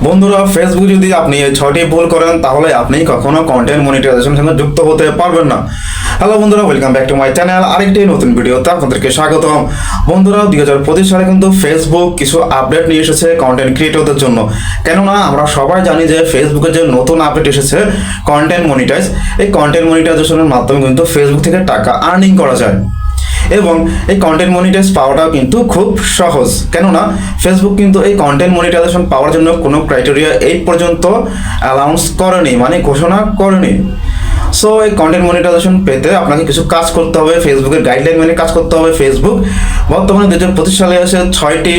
বন্ধুরা, ফেসবুক যদি আপনি এই 6টি ভুল করেন তাহলে আপনি কখনো কন্টেন্ট মনিটাইজেশনের সঙ্গে যুক্ত হতে পারবেন না। হ্যালো বন্ধুরা, welcome back to my channel. আরেকটি নতুন ভিডিওতে আপনাদেরকে স্বাগতম। বন্ধুরা, 2025 সালে কিন্তু ফেসবুক কিছু আপডেট নিয়ে এসেছে কন্টেন্ট ক্রিয়েটরদের জন্য। কেননা আমরা সবাই জানি যে ফেসবুকের যে নতুন আপডেট এসেছে কন্টেন্ট মনিটাইজ, এই কন্টেন্ট মনিটাইজেশনের মাধ্যমে কিন্তু ফেসবুক থেকে টাকা আর্নিং করা যায় এবং এই কন্টেন্ট মনিটাইজ পাওয়াটাও কিন্তু খুব সহজ। কেননা ফেসবুক কিন্তু এই কন্টেন্ট মনিটাইজেশন পাওয়ার জন্য কোনো ক্রাইটেরিয়া এই পর্যন্ত অ্যানাউন্স করেনি, মানে ঘোষণা করেনি। সো এই কন্টেন্ট মনিটাইজেশন পেতে আপনাকে কিছু কাজ করতে হবে, ফেসবুকের গাইডলাইন মেনে কাজ করতে হবে। ফেসবুক বর্তমানে 2025 সালে এসে 6টি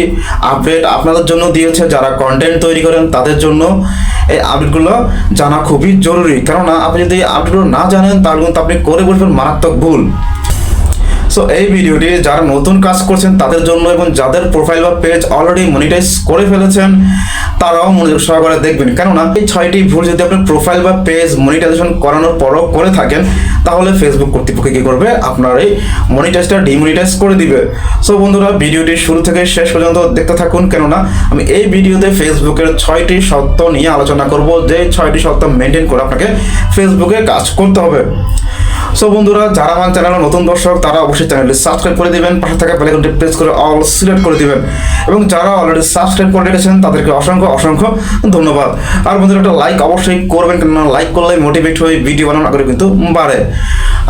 আপডেট আপনাদের জন্য দিয়েছে। যারা কন্টেন্ট তৈরি করেন তাদের জন্য এই আপডেটগুলো জানা খুবই জরুরি। কেননা আপনি যদি এই আপডেটগুলো না জানেন তাহলে কিন্তু আপনি করে বসবেন মারাত্মক ভুল। সো এই ভিডিওটি যারা নতুন কাজ করছেন তাদের জন্য এবং যাদের প্রোফাইল বা পেজ অলরেডি মনিটাইজ করে ফেলেছেন তারাও মনোযোগ সহকারে দেখবেন। কেননা এই 6টি ভুল যদি আপনি প্রোফাইল বা পেজ মনিটাইজেশন করানোর পরও করে থাকেন তাহলে ফেসবুক কর্তৃপক্ষ কী করবে, আপনার এই মনিটাইজটা ডিমনিটাইজ করে দিবে। সো বন্ধুরা, ভিডিওটি শুরু থেকে শেষ পর্যন্ত দেখতে থাকুন। কেননা আমি এই ভিডিওতে ফেসবুকের 6টি শর্ত নিয়ে আলোচনা করব, যে 6টি শর্ত মেনটেন করে আপনাকে ফেসবুকে কাজ করতে হবে। সো বন্ধুরা, যারা আমার চ্যানেলে নতুন দর্শক তারা অবশ্যই চ্যানেলটি সাবস্ক্রাইব করে দিবেন, পাশে থাকা বেল আইকনটি প্রেস করে অল সিলেক্ট করে দিবেন এবং যারা অলরেডি সাবস্ক্রাইব করে রেখেছেন তাদেরকে অসংখ্য অসংখ্য ধন্যবাদ। আর বন্ধুরা, একটা লাইক অবশ্যই করবেন, কেননা লাইক করলে মোটিভেট হয়ে ভিডিও বানানোর আগ্রহ কিন্তু বাড়ে।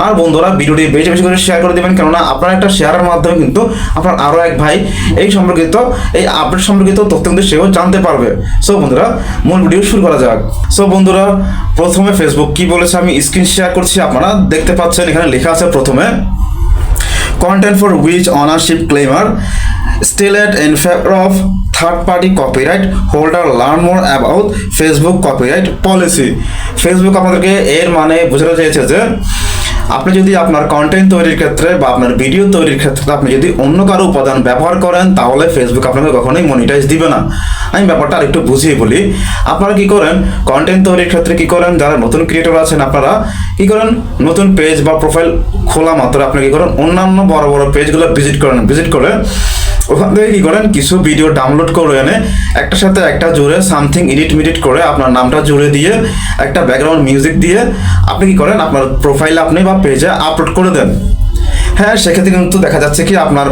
আর বন্ধুরা, ভিডিওটি বেশি বেশি করে শেয়ার করে দেবেন, কেননা আপনার একটা শেয়ারের মাধ্যমে কিন্তু আপনার আরও এক ভাই এই আপডেট সম্পর্কিত তথ্য কিন্তু সেও জানতে পারবে। সো বন্ধুরা, মূল ভিডিও শুরু করা যাক। সো বন্ধুরা, প্রথমে ফেসবুক কি বলেছে আমি স্ক্রিন শেয়ার করছি, আপনারা দেখতে পাচ্ছেন। এখানে লেখা আছে প্রথমে, content for which ownership claimer still at in favor of third party copyright holder learn more about Facebook copyright policy। Facebook আপনাদেরকে এর মানে বোঝাতে চেয়েছে যে আপনি যদি আপনার কন্টেন্ট তৈরির ক্ষেত্রে বা আপনার ভিডিও তৈরির ক্ষেত্রে আপনি যদি অন্য কারো উপাদান ব্যবহার করেন তাহলে ফেসবুক আপনাকে কখনোই মনিটাইজ দিবে না। আমি ব্যাপারটা আরেকটু বুঝিয়ে বলি। আপনারা কি করেন, কন্টেন্ট তৈরির ক্ষেত্রে কি করেন, যারা নতুন ক্রিয়েটর আছেন আপনারা কি করেন, নতুন পেজ বা প্রোফাইল খোলা মাত্র আপনি কি করেন, অন্যান্য বড় বড় পেজগুলো ভিজিট করে ওখান থেকে কি করেন, কিছু ভিডিও ডাউনলোড করে এনে একটার সাথে একটা জুড়ে সামথিং এডিট করে আপনার নামটা জুড়ে দিয়ে একটা ব্যাকগ্রাউন্ড মিউজিক দিয়ে আপনি কি করেন, আপনার প্রোফাইলে আপনি বা পেজে আপলোড করে দেন। হ্যাঁ, সেক্ষেত্রে কিন্তু দেখা যাচ্ছে কি আপনার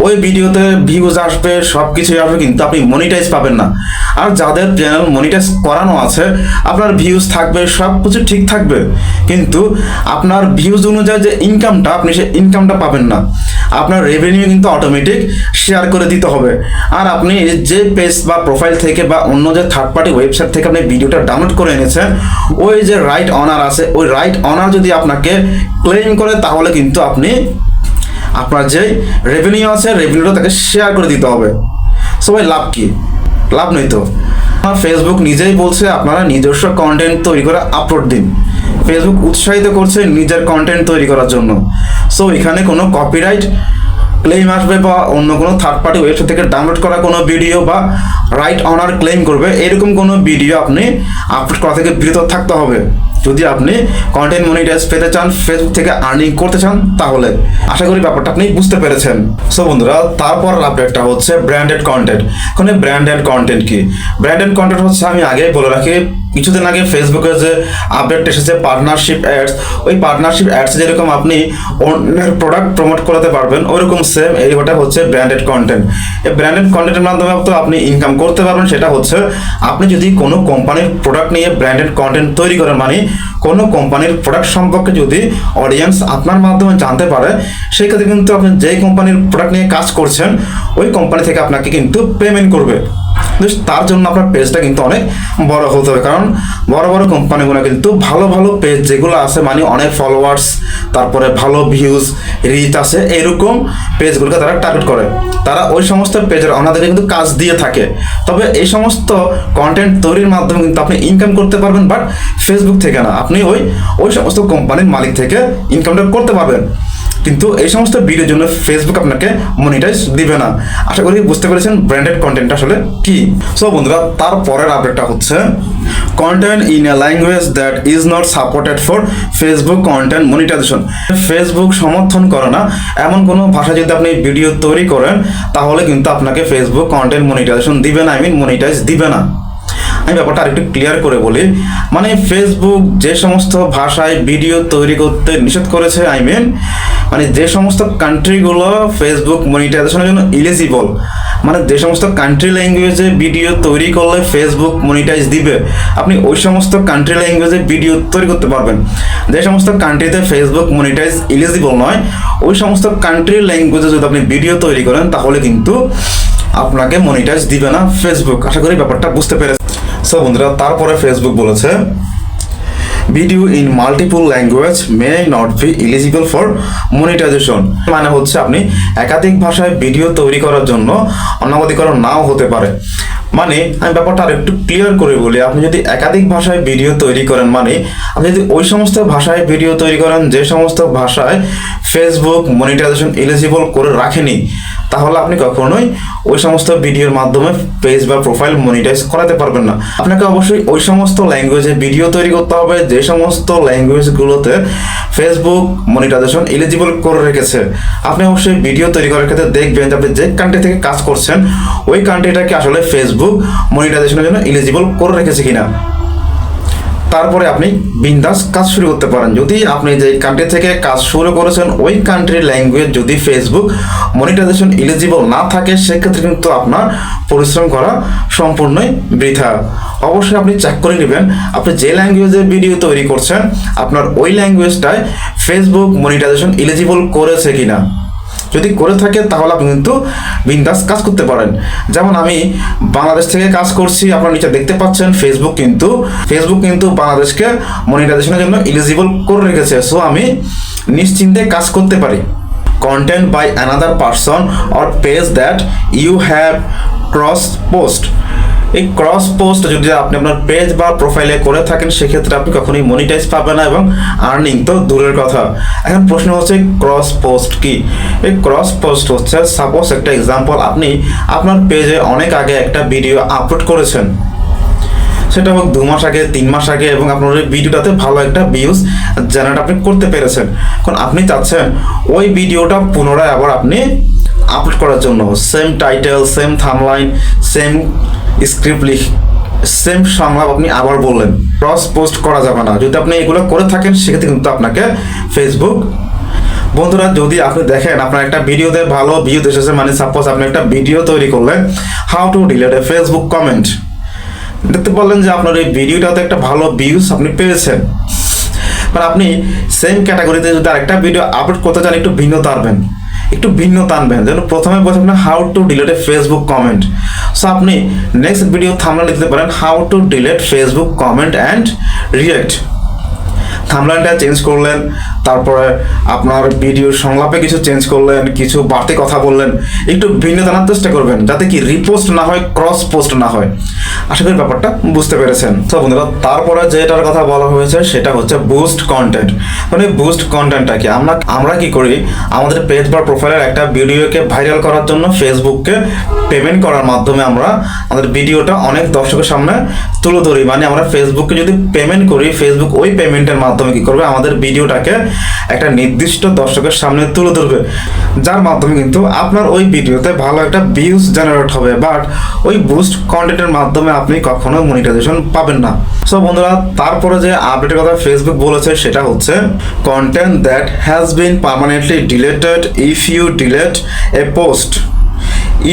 ওই ভিডিওতে ভিউজ আসবে, সব কিছুই আসবে, কিন্তু আপনি মনিটাইজ পাবেন না। আর যাদের চ্যানেল মনিটাইজ করানো আছে আপনার ভিউজ থাকবে, সব কিছু ঠিক থাকবে, কিন্তু আপনার ভিউজ অনুযায়ী যে ইনকামটা আপনি সেই ইনকামটা পাবেন না। আপনার রেভিনিউ কিন্তু অটোমেটিক শেয়ার করে দিতে হবে। আর আপনি যে পেজ বা প্রোফাইল থেকে বা অন্য যে থার্ড পার্টি ওয়েবসাইট থেকে আপনি ভিডিওটা ডাউনলোড করে এনেছেন, ওই যে রাইট অনার আছে, ওই রাইট অনার যদি আপনাকে ক্লেম করে তাহলে কিন্তু আপনি আপনার যে রেভিনিউ আছে রেভিনিউটা তাকে শেয়ার করে দিতে হবে। সবাই লাভ কি? লাভ নেই তো। ফেসবুক নিজেই বলছে আপনারা নিজস্ব কন্টেন্ট তৈরি করে আপলোড দিন। ফেসবুক উৎসাহিত করছে নিজের কন্টেন্ট তৈরি করার জন্য। সো এখানে কোনো কপিরাইট ক্লেম আসবে বা অন্য কোনো থার্ড পার্টি ওয়েবসাইট থেকে ডাউনলোড করা কোনো ভিডিও বা রাইট অনার ক্লেম করবে এরকম কোনো ভিডিও আপনি আপলোড করা থেকে বিরত থাকতে হবে যদি আপনি কন্টেন্ট মনিটাইজ পেতে চান, ফেসবুক থেকে আর্নিং করতে চান। তাহলে আশা করি ব্যাপারটা আপনি বুঝতে পেরেছেন। সো বন্ধুরা, তারপর আপডেটটা হচ্ছে ব্র্যান্ডেড কন্টেন্ট। এখানে ব্র্যান্ডেড কন্টেন্ট কি? ব্র্যান্ডেড কন্টেন্ট হচ্ছে, আমি আগেই বলে রাখি, কিছুদিন আগে ফেসবুকে যে আপডেট এসেছে পার্টনারশিপ অ্যাডস, ওই পার্টনারশিপ অ্যাডস যেরকম আপনি অন্যের প্রোডাক্ট প্রমোট করাতে পারবেন ওইরকম সেম এইটা হচ্ছে ব্র্যান্ডেড কন্টেন্ট। এই ব্র্যান্ডেড কন্টেন্টের মাধ্যমে তো আপনি ইনকাম করতে পারবেন। সেটা হচ্ছে আপনি যদি কোনো কোম্পানির প্রোডাক্ট নিয়ে ব্র্যান্ডেড কন্টেন্ট তৈরি করেন, মানে কোনো কোম্পানির প্রোডাক্ট সম্পর্কে যদি অডিয়েন্স আপনার মাধ্যমে জানতে পারে, সেই ক্ষেত্রে কিন্তু আপনি যেই কোম্পানির প্রোডাক্ট নিয়ে কাজ করছেন ওই কোম্পানি থেকে আপনাকে কিন্তু পেমেন্ট করবে। তার জন্য আপনার পেজটা কিন্তু অনেক বড় হতে হবে, কারণ বড় বড় কোম্পানিগুলো কিন্তু ভালো ভালো পেজ যেগুলো আছে, মানে অনেক ফলোয়ার্স, তারপরে ভালো ভিউজ রিচ আছে, এরকম পেজগুলোকে তারা টার্গেট করে। তারা ওই সমস্ত পেজের ওনাদেরকে কিন্তু কাজ দিয়ে থাকে। তবে এই সমস্ত কন্টেন্ট তৈরির মাধ্যমে কিন্তু আপনি ইনকাম করতে পারবেন, বাট ফেসবুক থেকে না, আপনি ওই সমস্ত কোম্পানির মালিক থেকে ইনকামটা করতে পারবেন। কিন্তু এই সমস্ত ভিডিওর জন্য ফেসবুক আপনাকে মনিটাইজ দিবে না। আশা করি বুঝতে পেরেছেন ব্র্যান্ডেড কন্টেন্ট আসলে কি। সো বন্ধুরা, তারপরের আপডেটটা হচ্ছে content in a language that is not supported for Facebook content monetisation. Facebook সমর্থন করে না এমন কোনো ভাষা যদি আপনি ভিডিও তৈরি করেন তাহলে কিন্তু আপনাকে ফেসবুক কন্টেন্ট মনিটাইজেশন দিবে না, মনিটাইজ দিবে না। আমি ব্যাপারটা আরেকটু ক্লিয়ার করে বলি, মানে ফেসবুক যে সমস্ত ভাষায় ভিডিও তৈরি করতে নিষেধ করেছে, মানে যে সমস্ত কান্ট্রিগুলো ফেসবুক মনিটাইজেশনের জন্য ইলিজিবল, মানে যে সমস্ত কান্ট্রি ল্যাঙ্গুয়েজে ভিডিও তৈরি করলে ফেসবুক মনিটাইজ দিবে, আপনি ওই সমস্ত কান্ট্রি ল্যাঙ্গুয়েজে ভিডিও তৈরি করতে পারবেন। যে সমস্ত কান্ট্রিতে ফেসবুক মনিটাইজ ইলিজিবল নয়, ওই সমস্ত কান্ট্রি ল্যাঙ্গুয়েজে যদি আপনি ভিডিও তৈরি করেন তাহলে কিন্তু আপনাকে মনিটাইজ দিবে না ফেসবুক। আশা করি ব্যাপারটা বুঝতে পেরেছেন। সো বন্ধুরা, তারপরে ফেসবুক বলেছে video in multiple language may not be eligible for monetisation. মানে হচ্ছে আপনি একাধিক ভাষায় ভিডিও তৈরি করার জন্য অনুমতিকরণ নাও হতে পারে। মানে আমি ব্যাপারটা আর একটু ক্লিয়ার করে বলি, আপনি যদি একাধিক ভাষায় ভিডিও তৈরি করেন, মানে আপনি যদি ওই সমস্ত ভাষায় ভিডিও তৈরি করেন যে সমস্ত ভাষায় ফেসবুক মনিটাইজেশন এলিজিবল করে রাখেনি, তাহলে আপনি কখনোই ওই সমস্ত ভিডিওর মাধ্যমে পেজ বা প্রোফাইল মনিটাইজ করাতে পারবেন না। আপনাকে অবশ্যই ওই সমস্ত ল্যাঙ্গুয়েজে ভিডিও তৈরি করতে হবে যে সমস্ত ল্যাঙ্গুয়েজগুলোতে ফেসবুক মনিটাইজেশন এলিজিবল করে রেখেছে। আপনি অবশ্যই ভিডিও তৈরি করার ক্ষেত্রে দেখবেন যে আপনি যে কান্ট্রি থেকে কাজ করছেন ওই কান্ট্রিটাকে আসলে ফেসবুক মনিটাইজেশনের জন্য এলিজিবল করে রেখেছে কিনা, তারপরে আপনি বিন্দাস কাজ শুরু করতে পারেন। যদি আপনি যে কান্ট্রি থেকে কাজ শুরু করেছেন ওই কান্ট্রির ল্যাঙ্গুয়েজ যদি ফেসবুক মনিটাইজেশন এলিজিবল না থাকে, সেক্ষেত্রে কিন্তু আপনার পরিশ্রম করা সম্পূর্ণই বৃথা। অবশ্যই আপনি চেক করে নেবেন আপনি যে ল্যাঙ্গুয়েজে ভিডিও তৈরি করছেন আপনার ওই ল্যাঙ্গুয়েজটায় ফেসবুক মনিটাইজেশন এলিজিবল করেছে কিনা। যদি করে থাকে তাহলে আপনি কিন্তু বিন্দাস কাজ করতে পারেন। যেমন আমি বাংলাদেশ থেকে কাজ করছি, আপনারা নিচে দেখতে পাচ্ছেন ফেসবুক কিন্তু বাংলাদেশকে মনিটাইজেশনের জন্য এলিজিবল করে রেখেছে। সো আমি নিশ্চিন্তে কাজ করতে পারি। Content by another person or page that you have cross post. এই ক্রস পোস্ট যদি আপনি আপনার পেজ বা প্রোফাইলে করে থাকেন সেক্ষেত্রে আপনি কখনোই মনিটাইজ পাবেন না এবং আর্নিং তো দূরের কথা। এখন প্রশ্ন হচ্ছে ক্রস পোস্ট কি? এই ক্রস পোস্ট হচ্ছে, সাপোজ একটা এক্সাম্পল, আপনি আপনার পেজে অনেক আগে একটা ভিডিও আপলোড করেছেন, সেটা হোক 2 মাস আগে 3 মাস আগে, এবং আপনার ওই ভিডিওটাতে ভালো একটা ভিউজ জেনারেট আপনি করতে পেরেছেন। এখন আপনি চাচ্ছেন ওই ভিডিওটা পুনরায় আবার আপনি আপলোড করার জন্য, same title, same thumbnail, same script same সংলাপ আপনি আবার বললেন। ক্রস পোস্ট করা যাবে না। যদি আপনি এগুলো করে থাকেন সেক্ষেত্রে কিন্তু আপনাকে ফেসবুক, বন্ধুরা যদি আপনি দেখেন আপনার একটা ভিডিওতে ভালো ভিউজ এসেছে, মানে সাপোজ আপনি একটা ভিডিও তৈরি করলেন how to delete a Facebook comment, দেখতে পারলেন যে আপনার এই ভিডিওটাতে একটা ভালো ভিউজ আপনি পেয়েছেন, মানে আপনি সেম ক্যাটাগরিতে যদি আরেকটা ভিডিও আপলোড করতে চান একটু ভিন্নতা আনবেন, যেন প্রথমে বলছেন না how to delete a Facebook comment. So আপনি নেক্সট ভিডিও থাম্বনেল দিতে পারেন how to delete Facebook comment and react. থাম্বনেলটা চেঞ্জ করলেন, তারপরে আপনার ভিডিওর সংলাপে কিছু চেঞ্জ করলেন, কিছু বাড়তি কথা বললেন, একটু ভিন্নতা আনার চেষ্টা করবেন যাতে কি রিপোস্ট না হয়, ক্রস পোস্ট না হয়। আশা করি ব্যাপারটা বুঝতে পেরেছেন। তো বন্ধুরা, তারপরে যেটার কথা বলা হয়েছে সেটা হচ্ছে বুস্ট কন্টেন্ট। মানে বুস্ট কন্টেন্টটা কি? আমরা কি করি, আমাদের পেজ বা প্রোফাইলের একটা ভিডিওকে ভাইরাল করার জন্য ফেসবুককে পেমেন্ট করার মাধ্যমে আমরা আমাদের ভিডিওটা অনেক দর্শকের সামনে তুলে ধরি। মানে আমরা ফেসবুককে যদি পেমেন্ট করি, ফেসবুক ওই পেমেন্টের মাধ্যমে কি করবে, আমাদের ভিডিওটাকে একটা নির্দিষ্ট দর্শকের সামনে তুলে ধরবে, যার মাধ্যমে কিন্তু আপনার ওই ভিডিওতে ভালো একটা ভিউজ জেনারেট হবে। বাট ওই বুস্ট কন্টেন্টের মাধ্যমে আপনি কখনো মনিটাইজেশন পাবেন না। সো বন্ধুরা, তারপরে যে আপডেটের কথা ফেসবুক বলেছে সেটা হচ্ছে content that has been permanently deleted, if you delete a post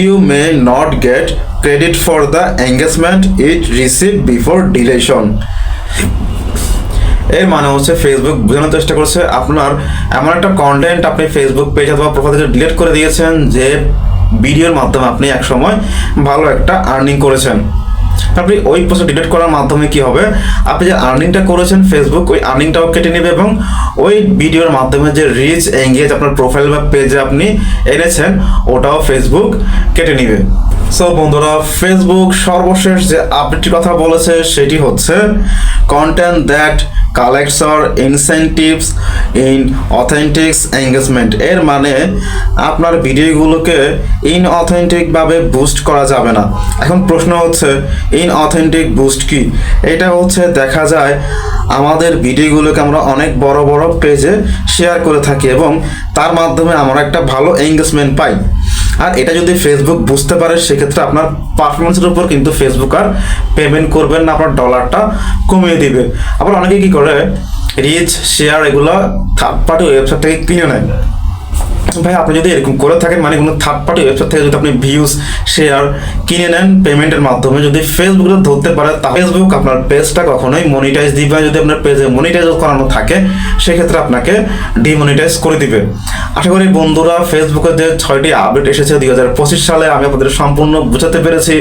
you may not get credit for the engagement it received before deletion। এর মানে হচ্ছে ফেসবুক বোঝানোর চেষ্টা করছে আপনার এমন একটা কন্টেন্ট আপনি ফেসবুক পেজ অথবা প্রোফাইল থেকে ডিলিট করে দিয়েছেন যে ভিডিওর মাধ্যমে আপনি একসময় ভালো একটা আর্নিং করেছেন। আপনি ওই পোস্ট ডিলিট করার মাধ্যমে কি হবে, আপনি যে আর্নিংটা করেছেন ফেসবুক ওই আর্নিংটাও কেটে নেবে এবং ওই ভিডিওর মাধ্যমে যে রিচ এঙ্গেজ আপনার প্রোফাইল বা পেজে আপনি এনেছেন ওটাও ফেসবুক কেটে নেবে। সো বন্ধুরা, ফেসবুক সর্বশেষ যে আপডেটটির কথা বলেছে সেটি হচ্ছে content that collects or incentives in authentic engagement. এর মানে আপনার ভিডিওগুলোকে ইনঅথেন্টিকভাবে বুস্ট করা যাবে না। এখন প্রশ্ন হচ্ছে ইনঅথেন্টিক বুস্ট কি? এটা হচ্ছে দেখা যায় আমাদের ভিডিওগুলোকে আমরা অনেক বড় বড় পেজে শেয়ার করে থাকি এবং তার মাধ্যমে আমরা একটা ভালো এঙ্গেজমেন্ট পাই। আর এটা যদি ফেসবুক বুঝতে পারে সেক্ষেত্রে আপনার পারফরমেন্সের উপর কিন্তু ফেসবুক আর পেমেন্ট করবেন না, আপনার ডলারটা কমিয়ে দিবে। আবার অনেকে কি করে রিচ শেয়ার এগুলো থার্ড পার্টি ওয়েবসাইট থেকে কিনে নেয়। ভাই আপনি যদি এরকম করে থাকেন, মানে কোনো থার্ড পার্টি ওয়েবসাইট থেকে যদি আপনি ভিউজ শেয়ার কিনে নেন পেমেন্টের মাধ্যমে, যদি ফেসবুকে ধরতে পারে তাহলে ফেসবুক আপনার পেজটা কখনোই মনিটাইজ দিবে না। যদি আপনার পেজে মনিটাইজ করানো থাকে সেক্ষেত্রে আপনাকে ডিমনিটাইজ করে দিবে। আশা করি বন্ধুরা ফেসবুকে যে 6টি আপডেট এসেছে 2025 সালে আমি আপনাদের সম্পূর্ণ বোঝাতে পেরেছি।